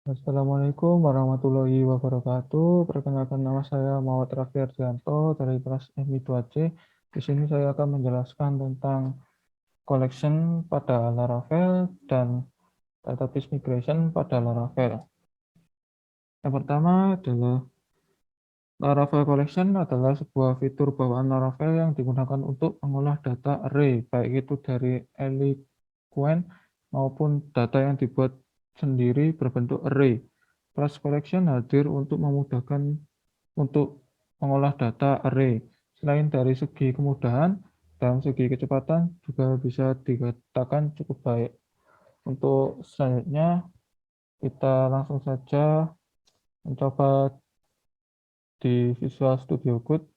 Assalamualaikum warahmatullahi wabarakatuh. Perkenalkan, nama saya Muhammad Raffi Ardianto dari kelas MI 2C. Di sini saya akan menjelaskan tentang collection pada Laravel dan database migration pada Laravel. Yang pertama adalah Laravel Collection adalah sebuah fitur bawaan Laravel yang digunakan untuk mengolah data array, baik itu dari Eloquent maupun data yang dibuat sendiri berbentuk array. Class Collection hadir untuk memudahkan untuk mengolah data array. Selain dari segi kemudahan dan segi kecepatan juga bisa dikatakan cukup baik. Untuk selanjutnya kita langsung saja mencoba di Visual Studio Code.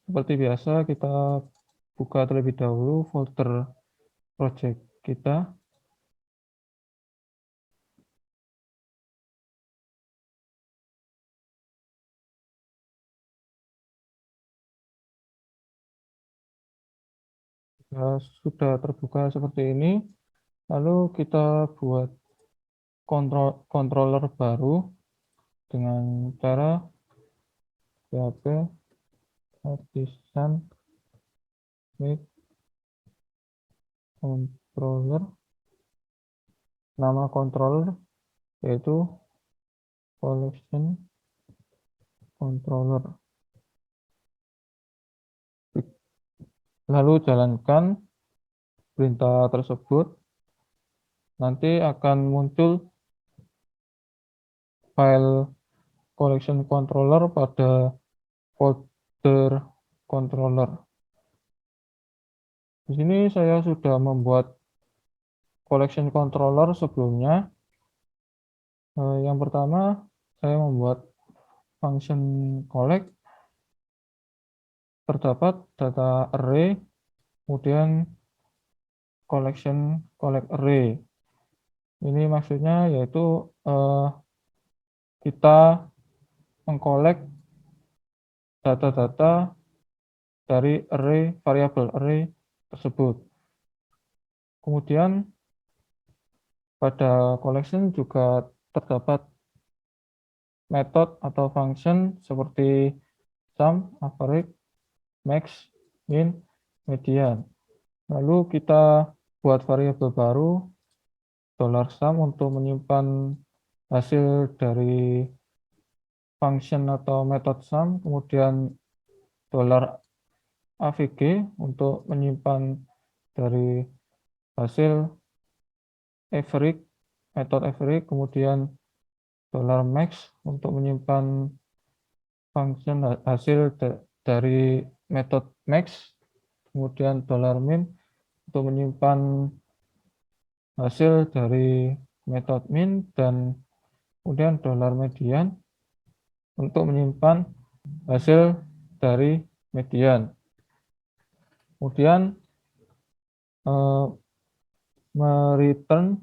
Seperti biasa kita buka terlebih dahulu folder project kita. Sudah terbuka seperti ini, lalu kita buat controller baru dengan cara php artisan make controller. Nama controller yaitu collection controller. Lalu jalankan perintah tersebut, nanti akan muncul file collection controller pada folder controller. Di sini saya sudah membuat collection controller sebelumnya. Yang pertama, saya membuat function collect, terdapat data array, kemudian collection collect array. Ini maksudnya yaitu kita mengkolek data-data dari array, variabel array tersebut. Kemudian pada collection juga terdapat metode atau function seperti sum, average, max, min, median. Lalu kita buat variabel baru $sum untuk menyimpan hasil dari function atau metode sum, kemudian $avg untuk menyimpan dari hasil average, metode average, kemudian $max untuk menyimpan function hasil dari metode max, kemudian $min untuk menyimpan hasil dari metode min, dan kemudian $median untuk menyimpan hasil dari median. Kemudian mereturn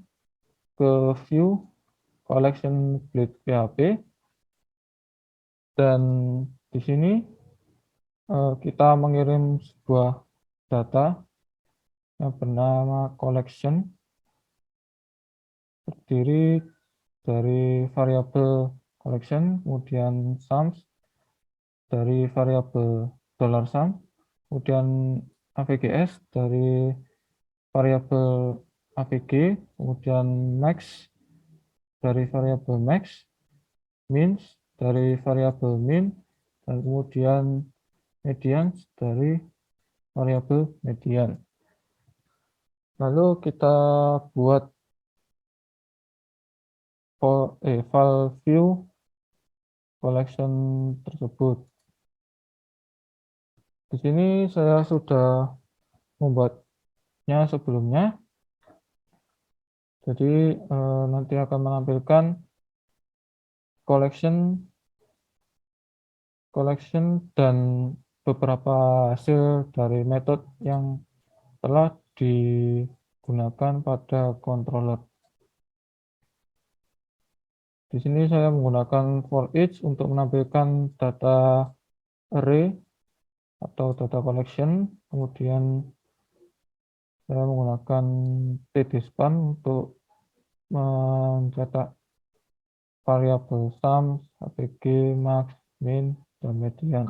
ke view collection blade PHP, dan di sini kita mengirim sebuah data yang bernama collection, terdiri dari variabel collection, kemudian sums dari variabel $sum, kemudian avgs dari variabel avg, kemudian max dari variabel max, min dari variabel min, dan kemudian median dari variabel median. Lalu kita buat file view collection tersebut. Di sini saya sudah membuatnya sebelumnya, jadi nanti akan menampilkan collection dan beberapa hasil dari metode yang telah digunakan pada controller. Di sini saya menggunakan for each untuk menampilkan data array atau data collection, kemudian saya menggunakan tdspan untuk mencetak variabel sum, HPG, max, min, dan median.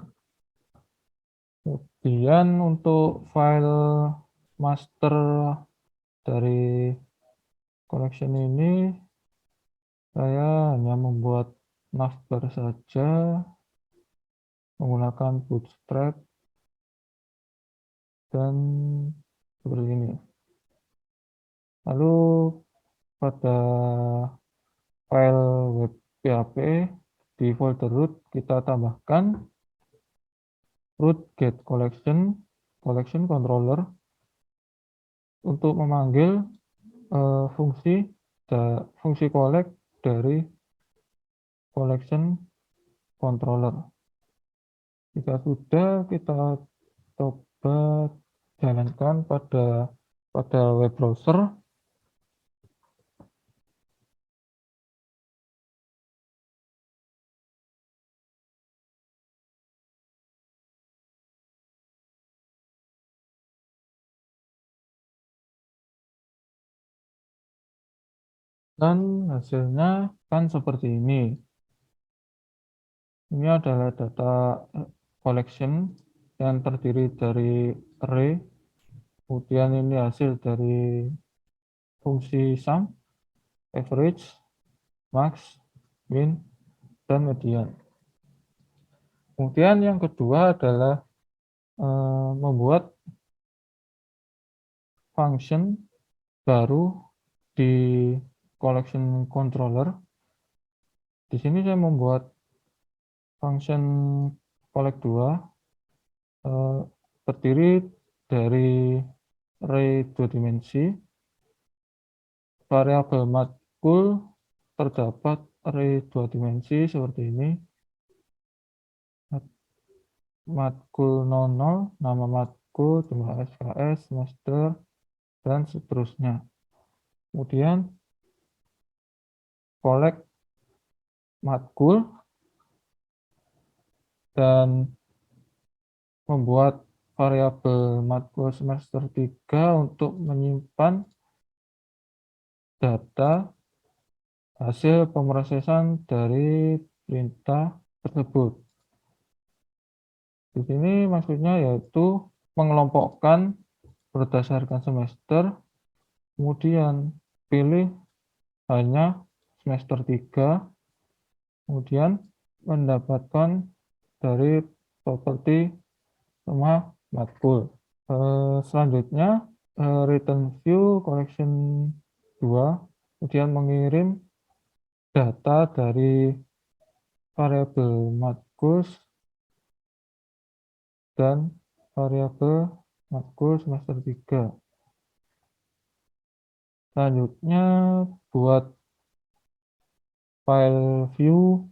Kemudian untuk file master dari collection ini saya hanya membuat navbar saja menggunakan bootstrap dan seperti ini. Lalu pada file web PHP di folder root kita tambahkan root get collection controller untuk memanggil fungsi collect dari collection controller. Jika sudah, kita coba jalankan pada web browser. Dan hasilnya kan seperti ini. Ini adalah data collection yang terdiri dari array. Kemudian ini hasil dari fungsi sum, average, max, min, dan median. Kemudian yang kedua adalah membuat function baru di collection controller. Di sini saya membuat function collect 2 terdiri dari array 2 dimensi. Variabel matkul terdapat array 2 dimensi seperti ini. Matkul 00, nama matkul, jumlah SKS, semester, dan seterusnya. Kemudian collect matkul dan membuat variabel matkul semester 3 untuk menyimpan data hasil pemrosesan dari perintah tersebut. Di sini maksudnya yaitu mengelompokkan berdasarkan semester, kemudian pilih hanya semester 3, kemudian mendapatkan dari properti semua matkul. Selanjutnya return view collection 2, kemudian mengirim data dari variabel matkul dan variabel matkul semester 3. Selanjutnya buat file view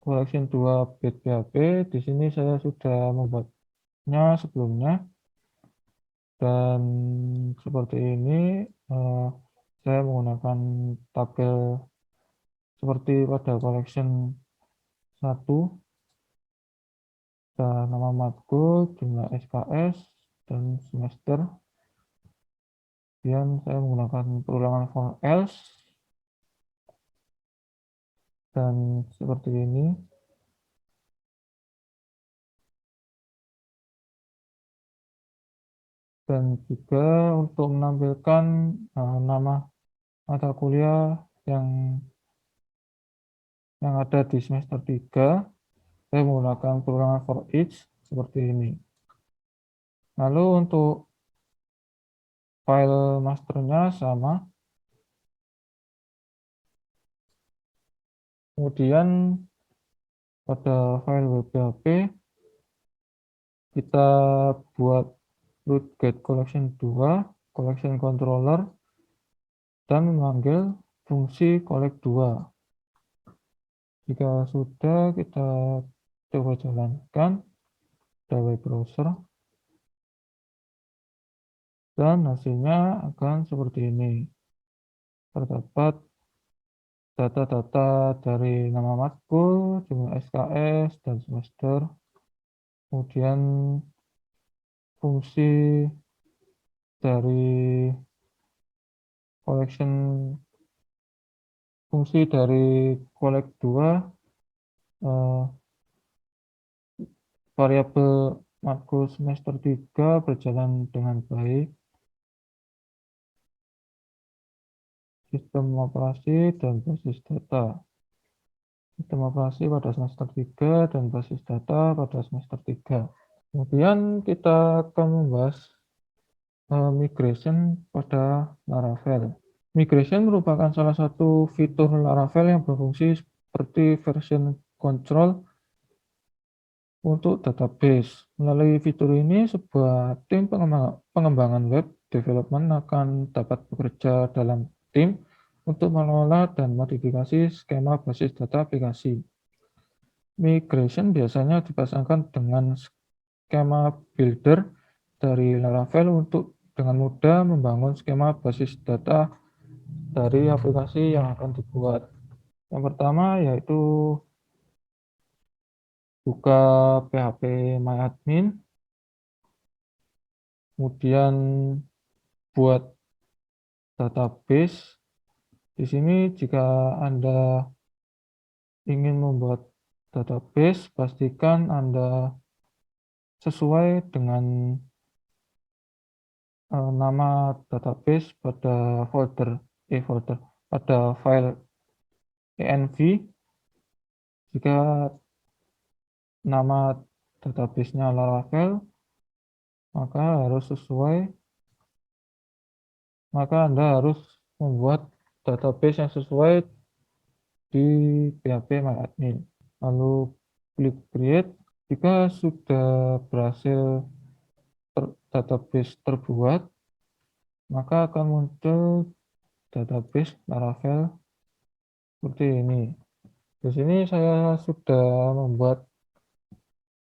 collection 2 PHP. Di sini saya sudah membuatnya sebelumnya. Dan seperti ini saya menggunakan tabel seperti pada collection 1, dan nama matkul, jumlah SKS, dan semester. Kemudian saya menggunakan perulangan for else, dan seperti ini. Dan juga untuk menampilkan nama mata kuliah yang ada di semester 3, saya menggunakan perulangan for each seperti ini. Lalu untuk file masternya sama. Kemudian pada file web PHP kita buat root get collection 2, collection controller, dan memanggil fungsi collect 2. Jika sudah, kita coba jalankan di web browser, dan hasilnya akan seperti ini. Terdapat data-data dari nama matkul, jumlah SKS, dan semester. Kemudian fungsi dari collection fungsi dari collect 2, variabel makro semester 3 berjalan dengan baik. Sistem operasi dan basis data. Sistem operasi pada semester 3 dan basis data pada semester 3. Kemudian kita akan membahas migration pada Laravel. Migration merupakan salah satu fitur Laravel yang berfungsi seperti version control untuk database. Melalui fitur ini, sebuah tim pengembangan web development akan dapat bekerja dalam tim untuk mengelola dan modifikasi skema basis data aplikasi. Migration biasanya dipasangkan dengan skema builder dari Laravel untuk dengan mudah membangun skema basis data dari aplikasi yang akan dibuat. Yang pertama yaitu buka PHP MyAdmin, kemudian buat database. Di sini jika Anda ingin membuat database, pastikan Anda sesuai dengan nama database pada pada file env. Jika nama database-nya Laravel, maka Anda harus membuat database yang sesuai di PHP MyAdmin. Lalu klik create. Jika sudah berhasil database terbuat, maka akan muncul database Laravel seperti ini. Di sini saya sudah membuat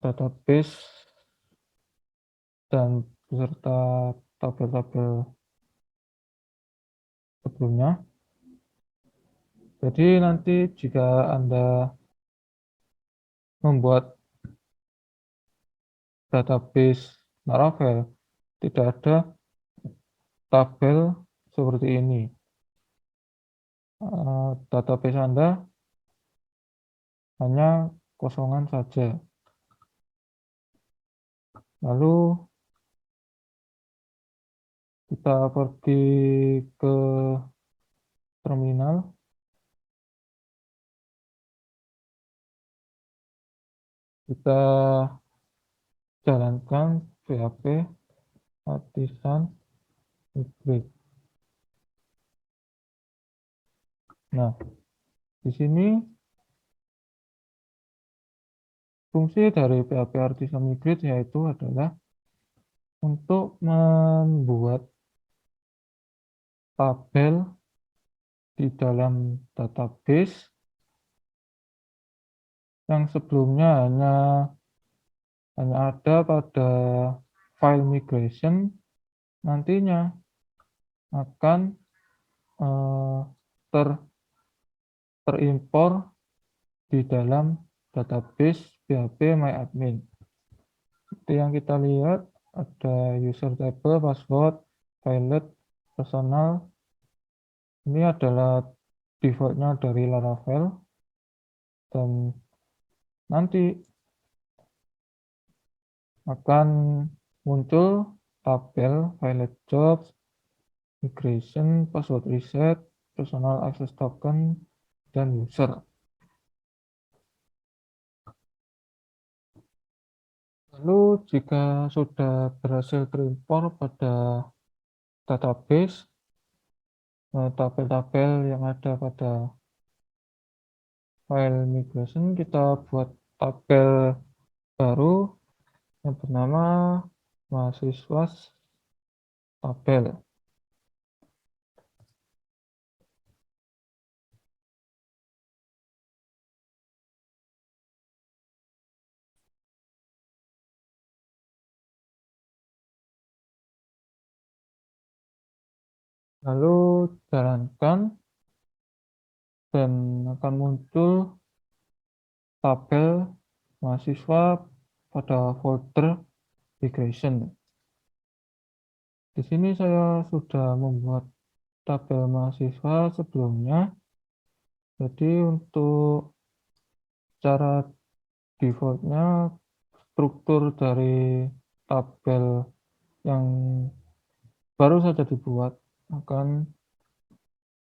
database dan beserta tabel-tabel sebelumnya. Jadi nanti jika Anda membuat database Laravel, tidak ada tabel seperti ini. Database Anda hanya kosongan saja. Lalu kita pergi ke terminal. Kita jalankan PHP artisan hybrid. Nah, di sini fungsi dari PHP artisan hybrid yaitu adalah untuk membuat tabel di dalam database yang sebelumnya hanya ada pada file migration, nantinya akan terimpor di dalam database PHP MyAdmin. Seperti yang kita lihat, ada user table, password, pilot, personal. Ini adalah defaultnya dari Laravel, dan nanti akan muncul tabel pilot jobs, migration, password reset, personal access token, dan user. Lalu jika sudah berhasil terimpor pada database, tabel-tabel yang ada pada file migration, kita buat tabel baru yang bernama mahasiswa tabel. Lalu jalankan dan akan muncul tabel mahasiswa pada folder migration. Di sini saya sudah membuat tabel mahasiswa sebelumnya. Jadi untuk cara default-nya struktur dari tabel yang baru saja dibuat akan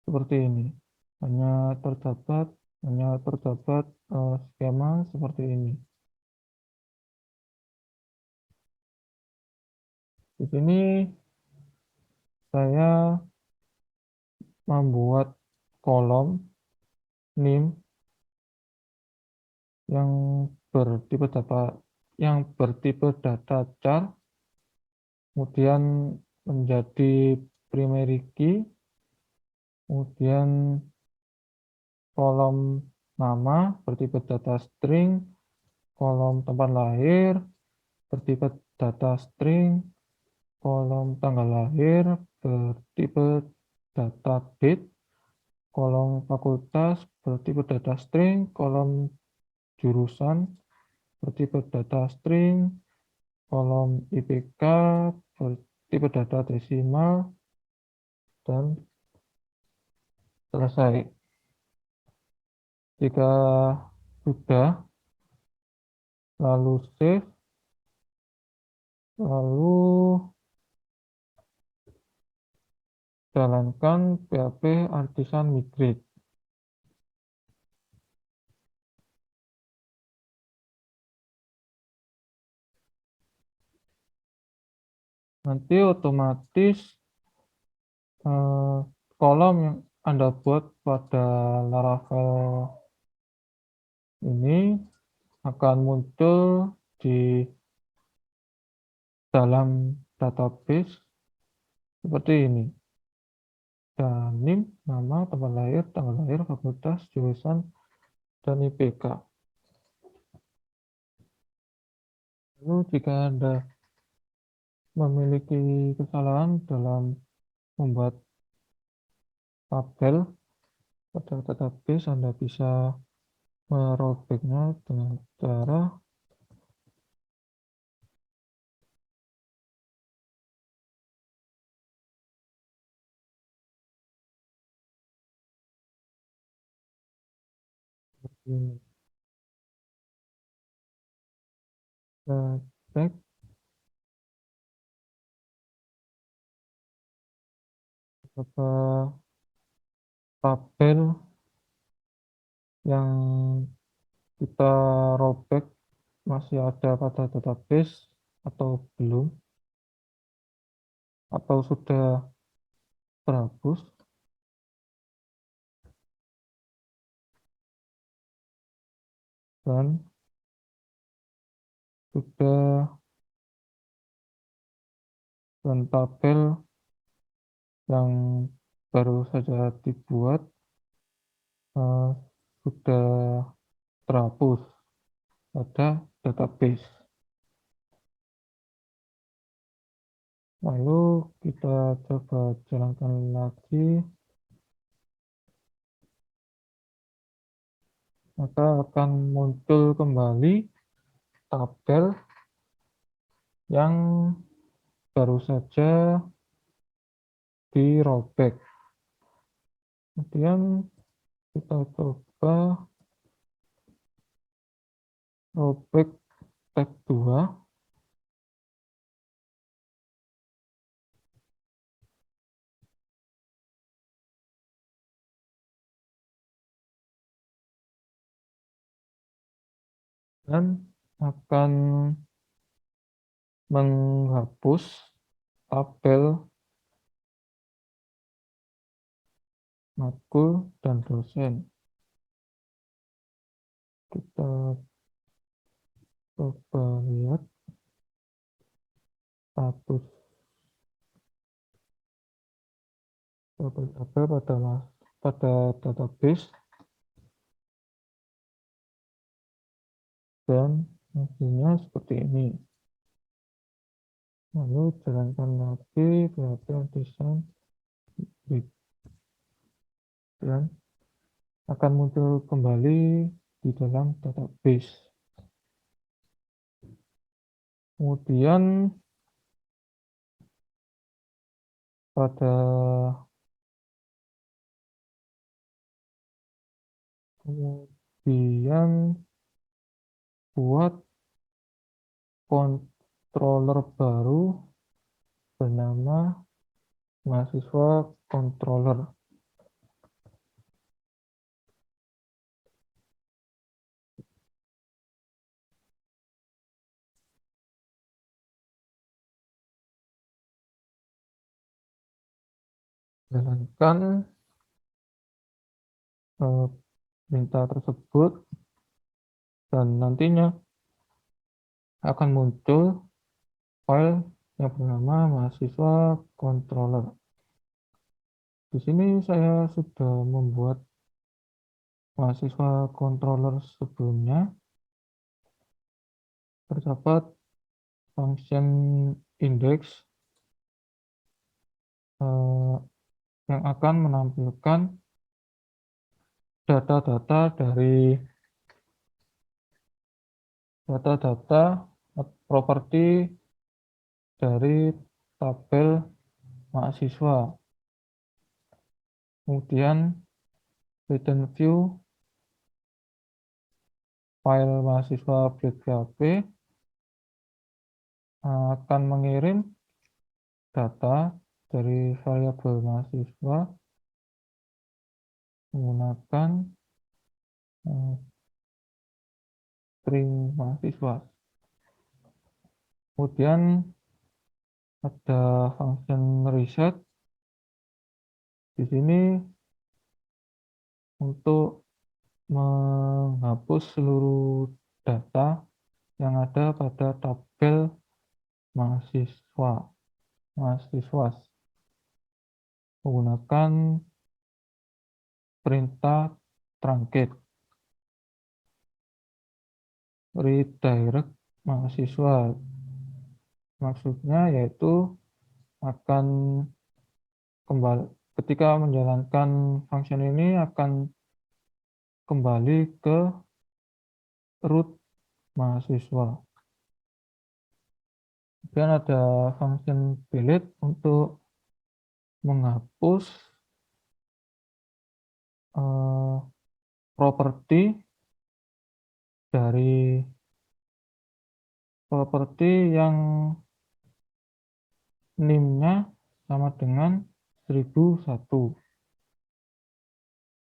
seperti ini. Hanya terdapat skema seperti ini. Di sini saya membuat kolom NIM yang bertipe data char, kemudian menjadi primary key, kemudian kolom nama bertipe data string, kolom tempat lahir bertipe data string, kolom tanggal lahir bertipe data date, kolom fakultas bertipe data string, kolom jurusan bertipe data string, kolom IPK bertipe data desimal, dan selesai. Jika sudah, lalu save, lalu jalankan PHP Artisan Migrate. Nanti otomatis kolom yang Anda buat pada Laravel ini akan muncul di dalam database seperti ini. Dan NIM, nama, tempat lahir, tanggal lahir, fakultas, jurusan, dan IPK. Lalu jika Anda memiliki kesalahan dalam membuat tabel pada database, Anda bisa merobeknya dengan cara ini. Kita cek apakah tabel yang kita robek masih ada pada database atau belum, atau sudah terhapus. Dan tabel yang baru saja dibuat eh, sudah terhapus pada database. Lalu kita coba jalankan lagi, maka akan muncul kembali tabel yang baru saja dirobek. Kemudian kita coba robek tag 2. Dan akan menghapus tabel matkul dan dosen. Kita coba lihat status tabel pada database, dan hasilnya seperti ini. Lalu jalankan lagi PHP Artisan dan akan muncul kembali di dalam database. Kemudian pada kemudian buat controller baru bernama mahasiswa controller. Jalankan perintah tersebut dan nantinya akan muncul file yang bernama mahasiswa controller. Di sini saya sudah membuat mahasiswa controller sebelumnya. Terdapat function index yang akan menampilkan data-data properti dari tabel mahasiswa. Kemudian return view file mahasiswa.php akan mengirim data dari variabel mahasiswa menggunakan string mahasiswa. Kemudian ada function reset di sini untuk menghapus seluruh data yang ada pada tabel mahasiswa menggunakan perintah truncate. Redirect mahasiswa maksudnya yaitu akan kembali ketika menjalankan function ini akan kembali ke root mahasiswa. Kemudian ada function delete untuk menghapus properti yang NIM-nya sama dengan 1001.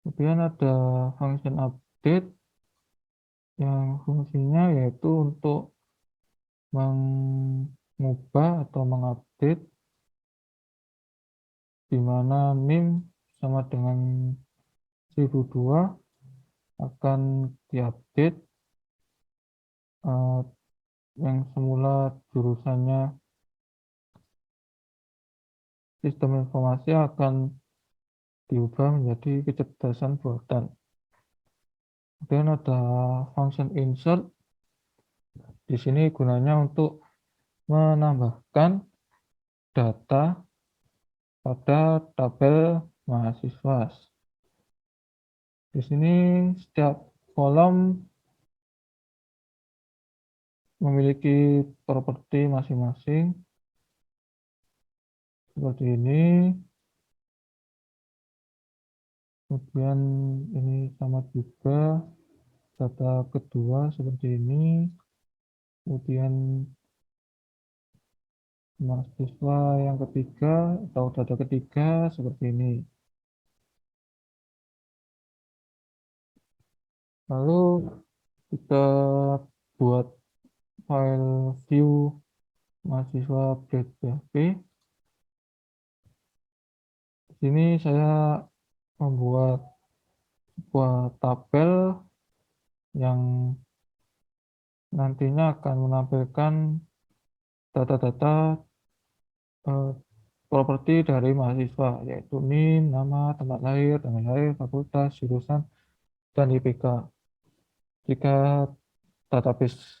Kemudian ada function update yang fungsinya yaitu untuk mengubah atau mengupdate di mana NIM sama dengan 1002 akan diupdate yang semula jurusannya sistem informasi akan diubah menjadi kecerdasan buatan. Kemudian ada function insert. Di sini gunanya untuk menambahkan data pada tabel mahasiswa. Di sini setiap kolom memiliki properti masing-masing seperti ini. Kemudian ini sama juga data kedua seperti ini. Kemudian mahasiswa yang ketiga atau data ketiga seperti ini. Lalu kita buat file view mahasiswa.php. Di sini saya membuat sebuah tabel yang nantinya akan menampilkan data-data properti dari mahasiswa, yaitu NIM, nama, tempat lahir, tanggal lahir, fakultas, jurusan, dan IPK. Jika database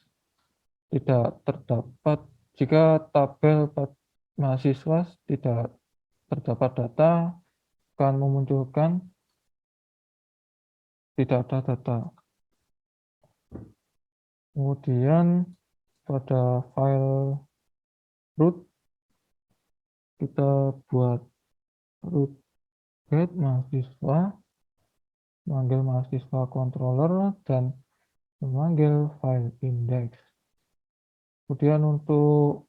tidak terdapat, jika tabel mahasiswa tidak terdapat data, akan memunculkan tidak ada data. Kemudian pada file root kita buat root get mahasiswa memanggil mahasiswa controller, dan memanggil file index. Kemudian untuk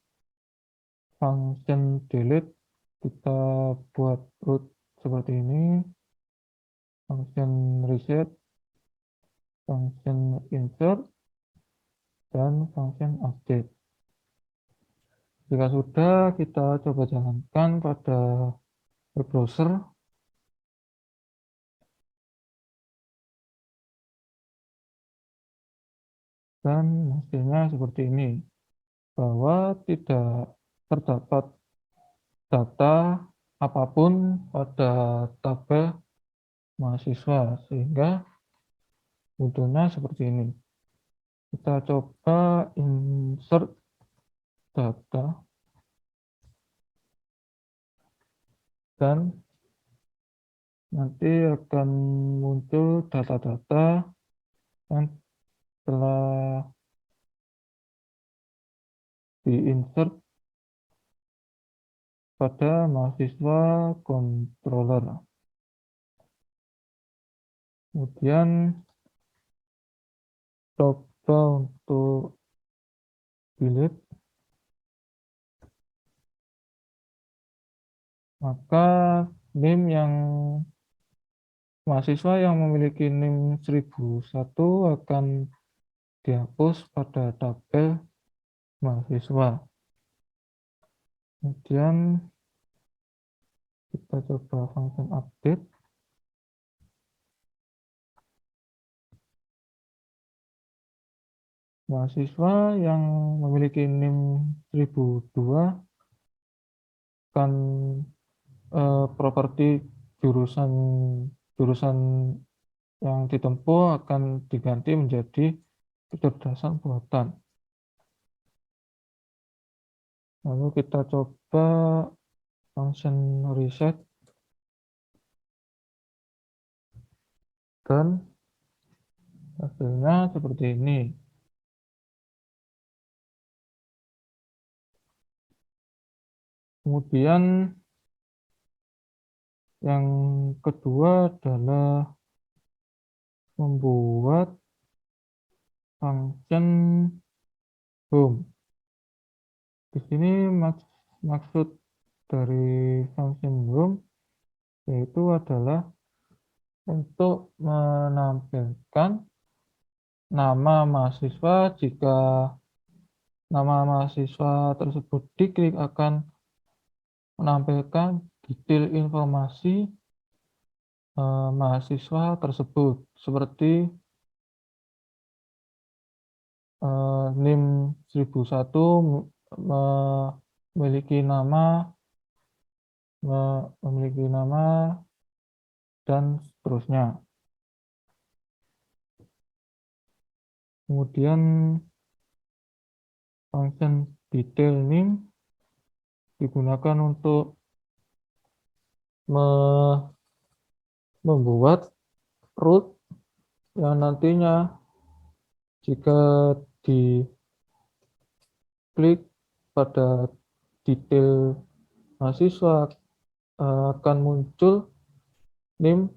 function delete kita buat root seperti ini, function reset, function insert, dan function update. Jika sudah, kita coba jalankan pada web browser, dan hasilnya seperti ini, bahwa tidak terdapat data apapun pada tabel mahasiswa, sehingga munculnya seperti ini. Kita coba insert data, dan nanti akan muncul data-data yang telah diinsert pada mahasiswa controller. Kemudian coba untuk delete, maka NIM yang mahasiswa yang memiliki NIM 1001 akan dihapus pada tabel mahasiswa. Kemudian kita coba function update. Mahasiswa yang memiliki NIM 1002 akan properti jurusan yang ditempuh akan diganti menjadi kecerdasan buatan. Lalu kita coba function reset, dan hasilnya seperti ini. Kemudian yang kedua adalah membuat function home. Di sini maksud dari function home yaitu adalah untuk menampilkan nama mahasiswa. Jika nama mahasiswa tersebut diklik, akan menampilkan detail informasi mahasiswa tersebut, seperti NIM 1001 memiliki nama dan seterusnya. Kemudian function detail NIM digunakan untuk membuat root yang nantinya jika diklik pada detail mahasiswa akan muncul NIM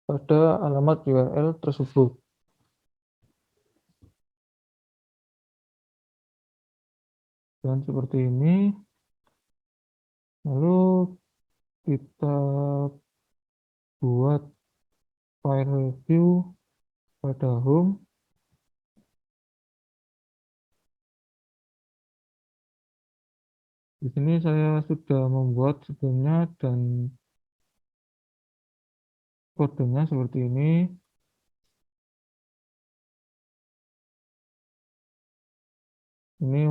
pada alamat URL tersebut. Dan seperti ini. Lalu kita buat file view pada home. Di sini saya sudah membuat sebelumnya, dan kodenya seperti ini. Ini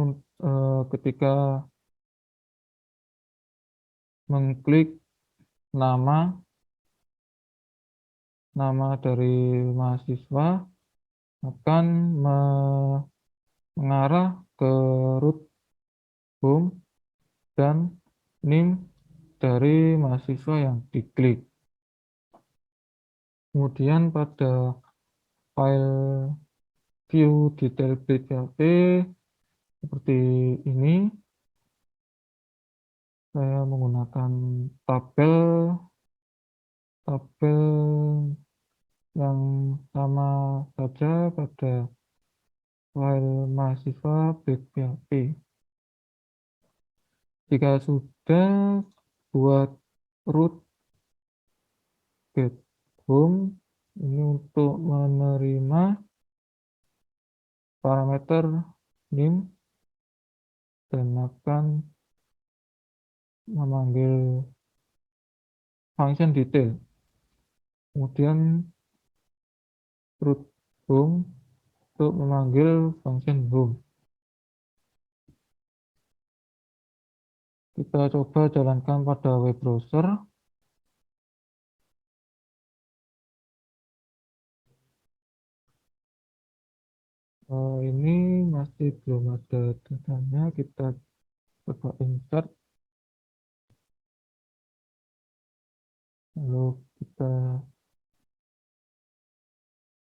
ketika mengklik nama dari mahasiswa akan mengarah ke root home dan NIM dari mahasiswa yang diklik. Kemudian pada file view detail PHP seperti ini, saya menggunakan tabel yang sama saja pada file mahasiswa .php. Jika sudah, buat root get home ini untuk menerima parameter name dan akan memanggil function detail. Kemudian root home untuk memanggil function home. Kita coba jalankan pada web browser. Ini masih belum ada datanya. Kita coba insert, lalu kita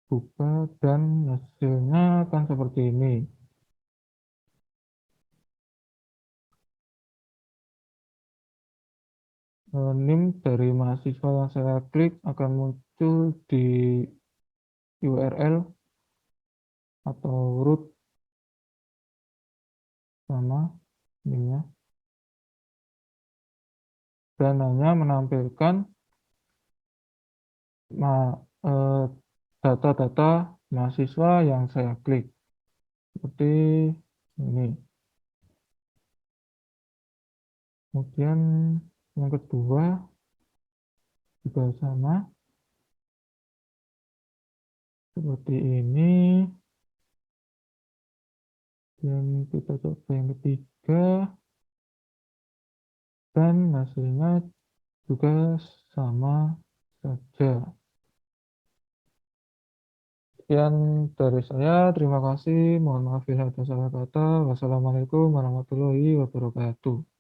buka dan hasilnya akan seperti ini. NIM dari mahasiswa yang saya klik akan muncul di URL atau root sama NIM-nya, dan hanya menampilkan data-data mahasiswa yang saya klik seperti ini. Kemudian yang kedua juga sama seperti ini, dan kita coba yang ketiga dan hasilnya juga sama saja. Sekian dari saya, terima kasih, mohon maaf bila ada salah kata. Wassalamualaikum warahmatullahi wabarakatuh.